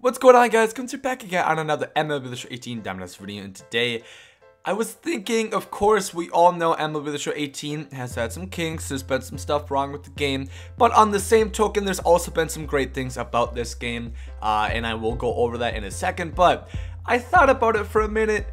What's going on, guys? Comes back again on another MLB The Show 18 Dynasty video, and today I was thinking, of course, we all know MLB The Show 18 has had some kinks. There's been some stuff wrong with the game, but on the same token, there's also been some great things about this game, and I will go over that in a second. But I thought about it for a minute.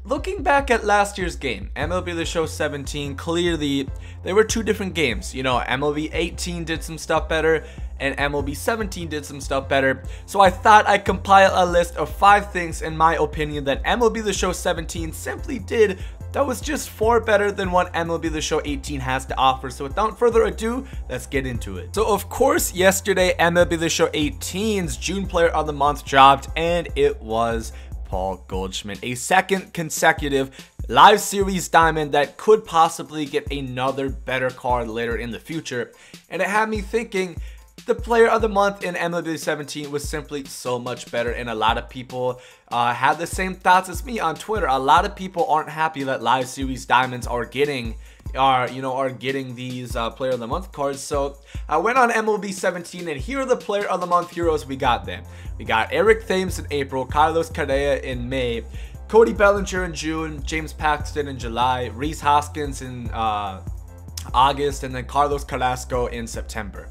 Looking back at last year's game, MLB The Show 17, clearly they were two different games. You know, MLB 18 did some stuff better, and MLB 17 did some stuff better. So I thought I'd compile a list of 5 things, in my opinion, that MLB The Show 17 simply did that was just far better than what MLB The Show 18 has to offer. So without further ado, let's get into it. So of course, yesterday, MLB The Show 18's June Player of the Month dropped, and it was Paul Goldschmidt, a second consecutive live series diamond that could possibly get another better card later in the future. And it had me thinking, the player of the month in MLB 17 was simply so much better, and a lot of people had the same thoughts as me on Twitter. A lot of people aren't happy that live series diamonds are getting these player of the month cards. So I went on MLB 17, and here are the player of the month heroes we got then. We got Eric Thames in April, Carlos Correa in May, Cody Bellinger in June, James Paxton in July, Rhys Hoskins in August, and then Carlos Carrasco in September.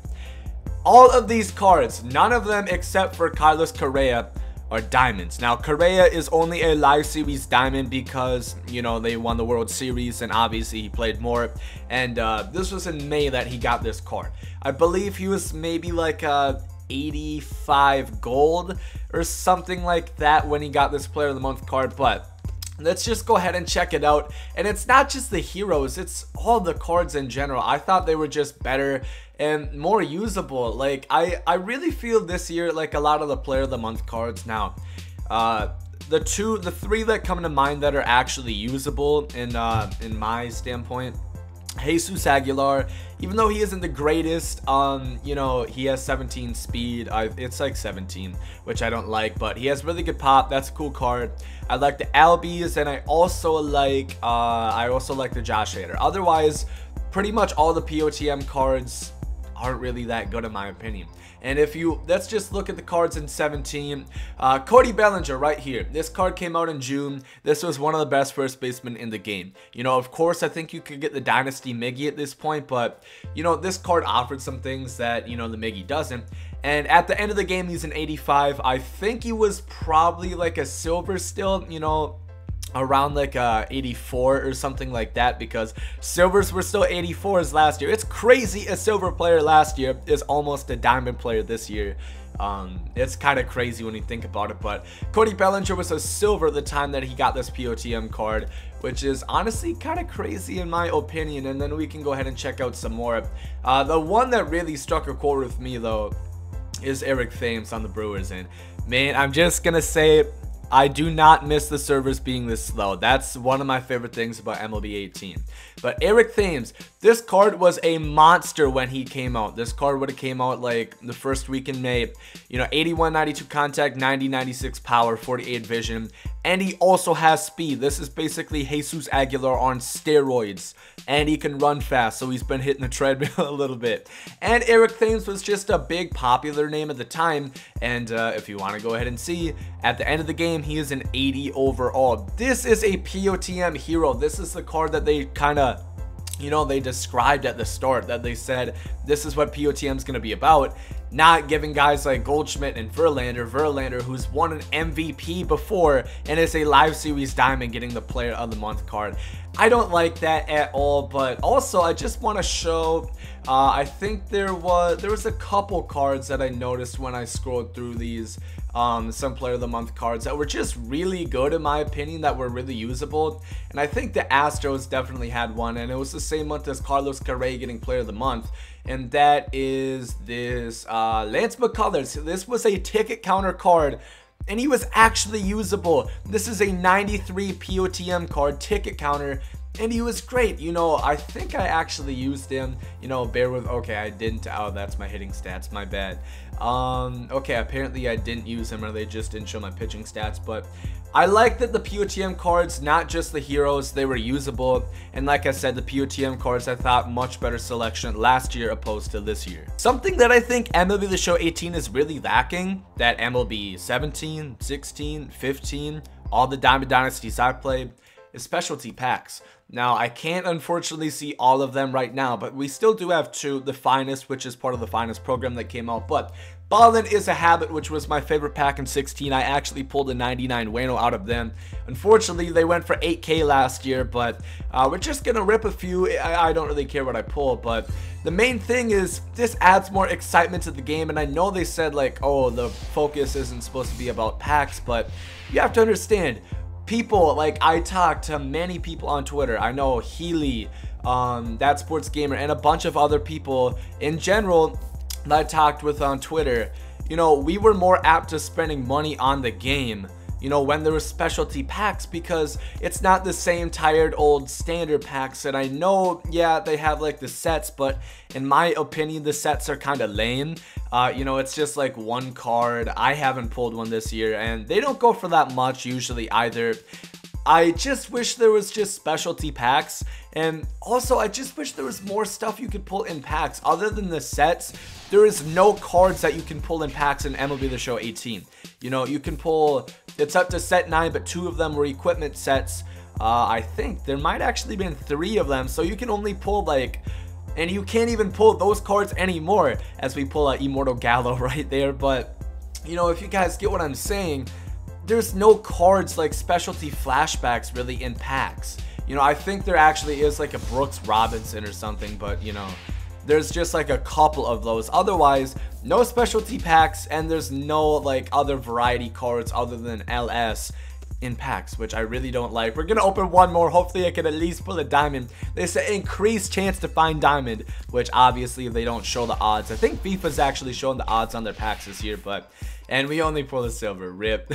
All of these cards, none of them except for Carlos Correa, are diamonds. Now, Correa is only a live series diamond because, you know, they won the World Series and obviously he played more. And this was in May that he got this card. I believe he was maybe like 85 gold or something like that when he got this Player of the Month card. But let's just go ahead and check it out. And it's not just the heroes, it's all the cards in general. I thought they were just better and more usable. Like, I really feel this year, like, a lot of the Player of the Month cards now, the 3 that come to mind that are actually usable in my standpoint: Jesus Aguilar, even though he isn't the greatest, you know, he has 17 speed. It's like 17, which I don't like, but he has really good pop. That's a cool card. I like the Albies, and I also like the Josh Hader. Otherwise, pretty much all the POTM cards aren't really that good in my opinion. And let's just look at the cards in 17. Cody Bellinger right here. This card came out in June. This was one of the best first basemen in the game. You know, of course, I think you could get the Dynasty Miggy at this point, but, you know, this card offered some things that, you know, the Miggy doesn't. And at the end of the game, he's an 85. I think he was probably like a silver still, you know, around like 84 or something like that, because silvers were still 84s last year. It's crazy a silver player last year is almost a diamond player this year. It's kind of crazy when you think about it. But Cody Bellinger was a silver the time that he got this POTM card, which is honestly kind of crazy in my opinion. And then we can go ahead and check out some more. The one that really struck a chord with me though is Eric Thames on the Brewers, and man, I'm just gonna say, I do not miss the servers being this slow. That's one of my favorite things about MLB 18. But Eric Thames, this card was a monster when he came out. This card would have came out like the first week in May. You know, 81, 92 contact, 90, 96 power, 48 vision. And he also has speed. This is basically Jesus Aguilar on steroids. And he can run fast, so he's been hitting the treadmill a little bit. And Eric Thames was just a big popular name at the time. And if you want to go ahead and see, at the end of the game, he is an 80 overall. This is a POTM hero. This is the card that they kind of, you know, they described at the start, that they said this is what POTM is going to be about. Not giving guys like Goldschmidt and Verlander, who's won an MVP before and is a live series diamond, getting the Player of the Month card. I don't like that at all. But also, I just want to show, I think there was a couple cards that I noticed when I scrolled through these, some Player of the Month cards that were just really good in my opinion, that were really usable. And I think the Astros definitely had one, and it was the same month as Carlos Correa getting Player of the Month. And that is this Lance McCullers. This was a ticket counter card, and he was actually usable. This is a 93 POTM card, ticket counter, and he was great. You know, I think I actually used him, you know, bear with, okay, I didn't, oh, that's my hitting stats, my bad. Okay, apparently I didn't use him, or they just didn't show my pitching stats, but I like that the POTM cards, not just the heroes, they were usable, and like I said, the POTM cards I thought much better selection last year opposed to this year. Something that I think MLB The Show 18 is really lacking, that MLB 17, 16, 15, all the Diamond Dynasties I played, is specialty packs. Now, I can't unfortunately see all of them right now, but we still do have two, the Finest, which is part of the Finest program that came out, but Ballin' is a Habit, which was my favorite pack in 16. I actually pulled a 99 Wayno out of them. Unfortunately, they went for 8K last year, but we're just gonna rip a few. I don't really care what I pull, but the main thing is this adds more excitement to the game, and I know they said like, oh, the focus isn't supposed to be about packs, but you have to understand, people, like, I talked to many people on Twitter. I know Healy, That Sports Gamer, and a bunch of other people in general that I talked with on Twitter. You know, we were more apt to spending money on the game, you know, when there were specialty packs, because it's not the same tired old standard packs. And I know, yeah, they have like the sets, but in my opinion, the sets are kind of lame. You know, it's just like one card. I haven't pulled one this year, and they don't go for that much usually either. I just wish there was just specialty packs, and also I just wish there was more stuff you could pull in packs. Other than the sets, there is no cards that you can pull in packs in MLB The Show 18. You know, you can pull, it's up to set 9, but 2 of them were equipment sets. I think there might actually been 3 of them, so you can only pull like, and you can't even pull those cards anymore, as we pull Immortal Gallo right there. But you know, if you guys get what I'm saying, there's no cards like specialty flashbacks really in packs. You know, I think there actually is like a Brooks Robinson or something, but you know, there's just like a couple of those. Otherwise, no specialty packs, and there's no like other variety cards other than LS in packs, which I really don't like. We're gonna open one more. Hopefully I can at least pull a diamond. They say increased chance to find diamond, which obviously they don't show the odds. I think FIFA's actually showing the odds on their packs this year, but and we only pull the silver. Rip.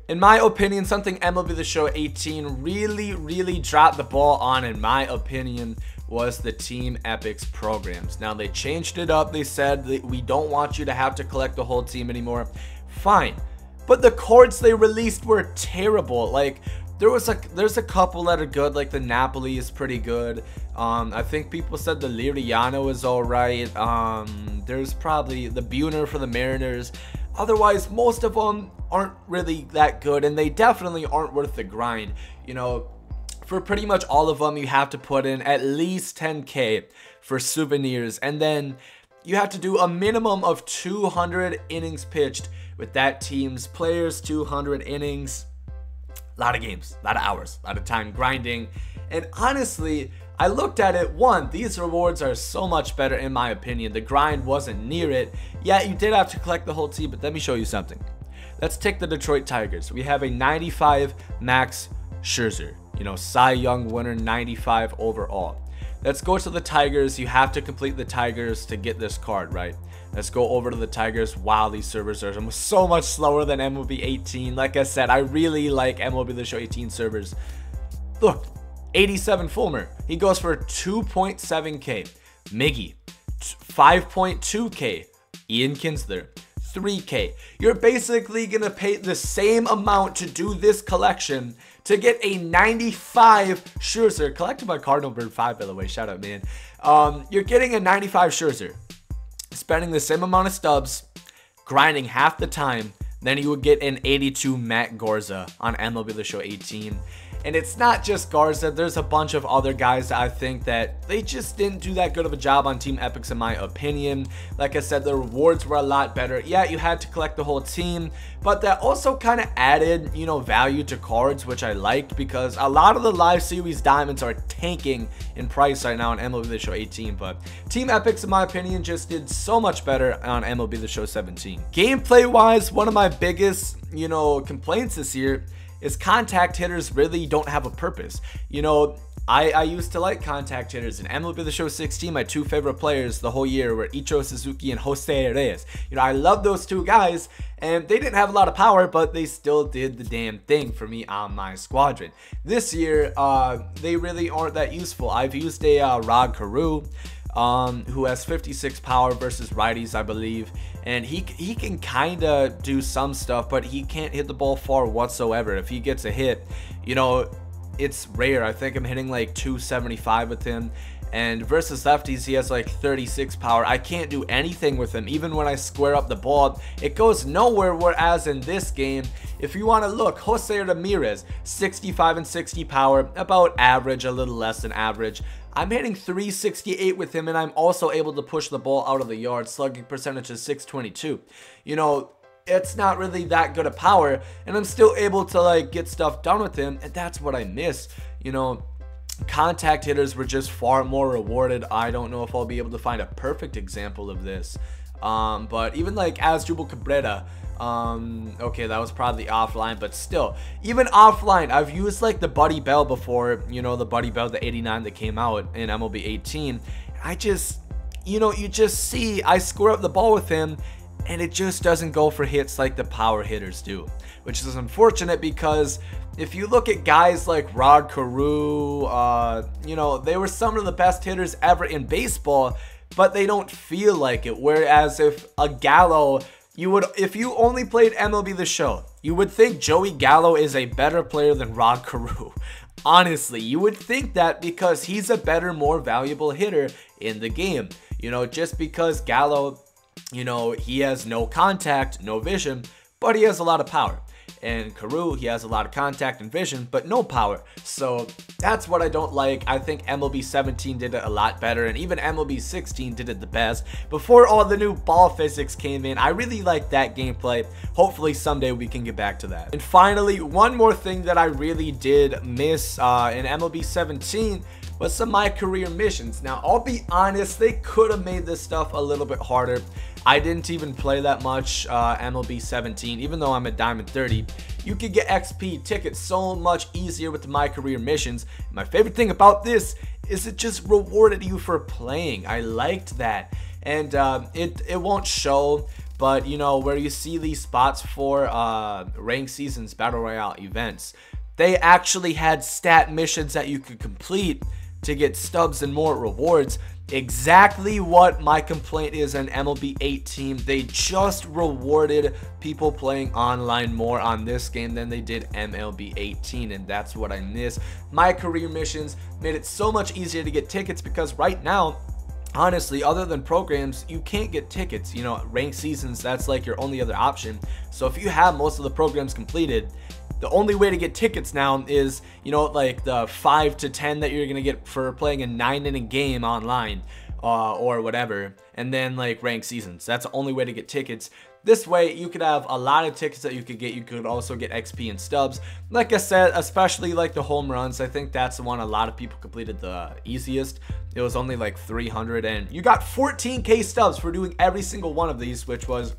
In my opinion, something MLB The Show 18 really dropped the ball on, in my opinion, was the Team Epochs programs. Now, they changed it up. They said that we don't want you to have to collect the whole team anymore. Fine. But the cards they released were terrible. Like, there's a couple that are good, like the Napoli is pretty good. I think people said the Liriano is alright. There's probably the Buhner for the Mariners. Otherwise, most of them aren't really that good, and they definitely aren't worth the grind. You know, for pretty much all of them, you have to put in at least 10K for souvenirs, and then you have to do a minimum of 200 innings pitched with that team's players. 200 innings, a lot of games, a lot of hours, a lot of time grinding. And honestly, I looked at it, one, these rewards are so much better in my opinion. The grind wasn't near it. Yeah, you did have to collect the whole team, but let me show you something. Let's take the Detroit Tigers. We have a 95 Max Scherzer, you know, Cy Young winner, 95 overall. Let's go to the Tigers. You have to complete the Tigers to get this card, right? Let's go over to the Tigers. Wow, these servers are so much slower than MLB 18. Like I said, I really like MLB The Show 18 servers. Look, 87 Fulmer. He goes for 2.7K. Miggy, 5.2K. Ian Kinsler, 3K. You're basically going to pay the same amount to do this collection to get a 95 Scherzer. Collected by Cardinal Bird 5, by the way. Shout out, man. You're getting a 95 Scherzer. Spending the same amount of stubs, grinding half the time, then you would get an 82 Matt Garza on MLB The Show 18. And it's not just Garza, there's a bunch of other guys that I think that they just didn't do that good of a job on Team Epochs in my opinion. Like I said, the rewards were a lot better. Yeah, you had to collect the whole team, but that also kind of added, you know, value to cards, which I liked, because a lot of the live series diamonds are tanking in price right now on MLB The Show 18. But Team Epochs, in my opinion, just did so much better on MLB The Show 17. Gameplay wise, one of my biggest, you know, complaints this year is contact hitters really don't have a purpose. You know, I used to like contact hitters. In MLB The Show 16, my 2 favorite players the whole year were Ichiro Suzuki and Jose Reyes. You know, I love those 2 guys, and they didn't have a lot of power, but they still did the damn thing for me on my squadron. This year, they really aren't that useful. I've used a Rod Carew, who has 56 power versus righties, I believe, and he can kind of do some stuff, but he can't hit the ball far whatsoever. If he gets a hit, you know, it's rare. I think I'm hitting like 275 with him, and versus lefties he has like 36 power. I can't do anything with him. Even when I square up the ball, it goes nowhere. Whereas in this game, if you want to look, Jose Ramirez, 65 and 60 power, about average, a little less than average. I'm hitting 368 with him, and I'm also able to push the ball out of the yard. Slugging percentage is 622. You know, it's not really that good of power, and I'm still able to like get stuff done with him, and that's what I miss. You know, contact hitters were just far more rewarded. I don't know if I'll be able to find a perfect example of this, but even like Asdrubal Cabrera, okay, that was probably offline, but still, even offline, I've used like the Buddy Bell before. You know, the Buddy Bell, the 89 that came out in MLB 18. I just, you know, you just see I square up the ball with him, and it just doesn't go for hits like the power hitters do, which is unfortunate, because if you look at guys like Rod Carew, you know, they were some of the best hitters ever in baseball, but they don't feel like it. Whereas if a Gallo, if you only played MLB The Show, you would think Joey Gallo is a better player than Rod Carew. Honestly, you would think that, because he's a better, more valuable hitter in the game. You know, just because Gallo, you know, he has no contact, no vision, but he has a lot of power. And Carew, he has a lot of contact and vision, but no power. So that's what I don't like. I think MLB 17 did it a lot better, and even MLB 16 did it the best. Before all the new ball physics came in, I really liked that gameplay. Hopefully someday we can get back to that. And finally, one more thing that I really did miss in MLB 17 was some My Career missions. Now, I'll be honest, they could have made this stuff a little bit harder. I didn't even play that much MLB 17, even though I'm at Diamond 30. You could get XP tickets so much easier with the My Career missions. My favorite thing about this is it just rewarded you for playing. I liked that. And it won't show, but you know, where you see these spots for ranked seasons, battle royale events, they actually had stat missions that you could complete to get stubs and more rewards. Exactly what my complaint is on MLB 18. They just rewarded people playing online more on this game than they did MLB 18, and that's what I miss. My Career missions made it so much easier to get tickets, because right now, honestly, other than programs, you can't get tickets. You know, ranked seasons, that's like your only other option. So if you have most of the programs completed, the only way to get tickets now is, you know, like the 5 to 10 that you're gonna get for playing a 9-inning game online, or whatever, and then like ranked seasons. That's the only way to get tickets. This way, you could have a lot of tickets that you could get. You could also get XP and stubs. Like I said, especially like the home runs, I think that's the one a lot of people completed the easiest. It was only like 300, and you got 14k stubs for doing every single one of these, which was,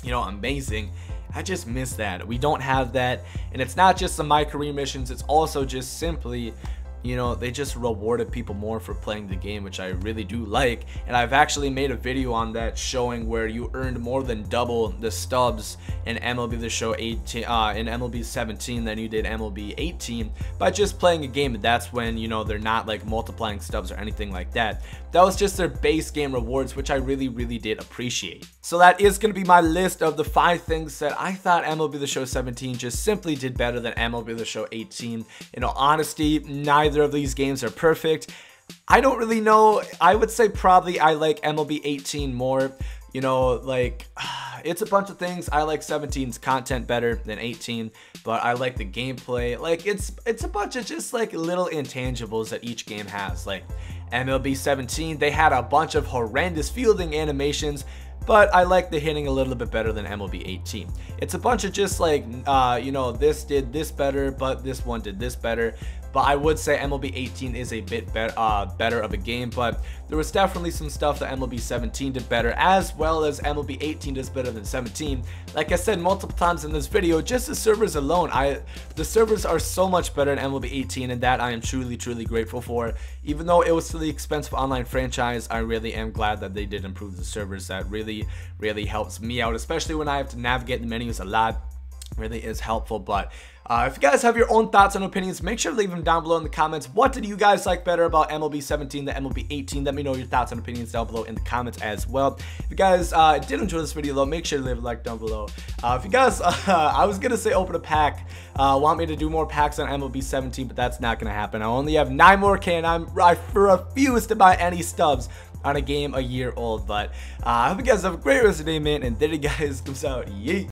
you know, amazing. I just miss that. We don't have that, and it's not just the My Career missions, it's also just simply, you know, they just rewarded people more for playing the game, which I really do like. And I've actually made a video on that showing where you earned more than double the stubs in MLB The Show 18, in MLB 17 than you did MLB 18 by just playing a game. And that's when, you know, they're not like multiplying stubs or anything like that. That was just their base game rewards, which I really did appreciate. So that is going to be my list of the 5 things that I thought MLB The Show 17 just simply did better than MLB The Show 18. In all honesty, neither of these games are perfect. I don't really know. I would say probably I like MLB 18 more. You know, like, it's a bunch of things. I like 17's content better than 18, but I like the gameplay. Like, it's a bunch of just like little intangibles that each game has. Like MLB 17, they had a bunch of horrendous fielding animations, but I like the hitting a little bit better than MLB 18. It's a bunch of just like, you know, this did this better, but this one did this better. but I would say MLB 18 is a bit better of a game, but there was definitely some stuff that MLB 17 did better, as well as MLB 18 does better than 17. Like I said multiple times in this video, just the servers alone, the servers are so much better in MLB 18, and that I am truly grateful for. Even though it was still the expensive online franchise, I really am glad that they did improve the servers. That really helps me out, especially when I have to navigate the menus a lot. Really is helpful. But if you guys have your own thoughts and opinions, make sure to leave them down below in the comments. What did you guys like better about MLB 17 than MLB 18? Let me know your thoughts and opinions down below in the comments as well. If you guys did enjoy this video though, make sure to leave a like down below. If you guys I was gonna say open a pack, want me to do more packs on MLB 17, but that's not gonna happen. I only have 9 more K, and I refuse to buy any stubs on a game a year old. But I hope you guys have a great rest of the day, man, and there you guys, comes out. Yeet.